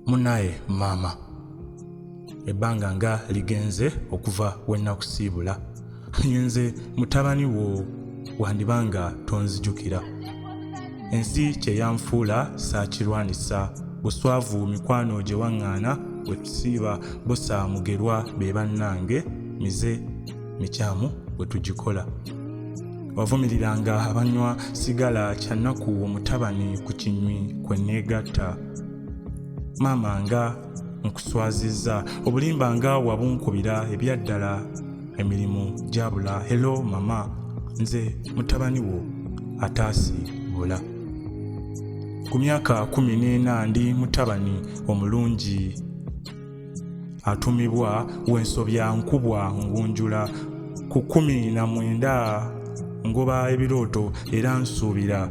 Munaye maama, ebbanga nga ligenze okuva we nakusiibula. Nze mutabani wo wandibanga tonzijukira. Ensi kye yanfuula saakirwanisa, buswavu mikwano gye waŋŋaana bwe tusiiba bosa mugerwa be bannange, mize mikyamu bwe tugikola. Wavumiriranga abanywa sigala kyannaku omutabani ku kinywi kwe neegatta. Maama nga nkuswazizza, obulimba nga wabunkubira ebyaddala, emirimu gyabula. Hello mama, nze mutabani wo ataasibula. Ku myaka 14 ndi mutabani omulungi atumibwa wensobya nkubwa ngunjula. Ku 19 ngoba ebirooto era nsuubira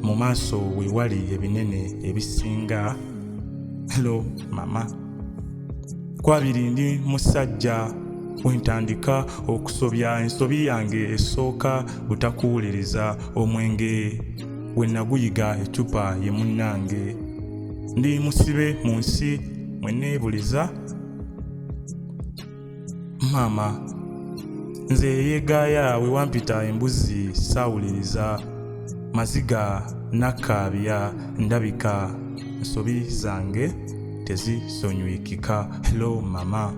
mu maaso we wali ebinene ebisinga. Hello mama. Ku 2 ndi musajja wentandika okusobya, ensobi yange esooka butakuwuliriza, omwenge we naguyiga ecupa ye munnange. Ndi musibe mu nsi mwe neebuliza. Maama, nze yeegaaya we wampita embuzi saawuliriza, maziga nakaabya ndabika, ensobi zange tezisonywikika. Hello mama.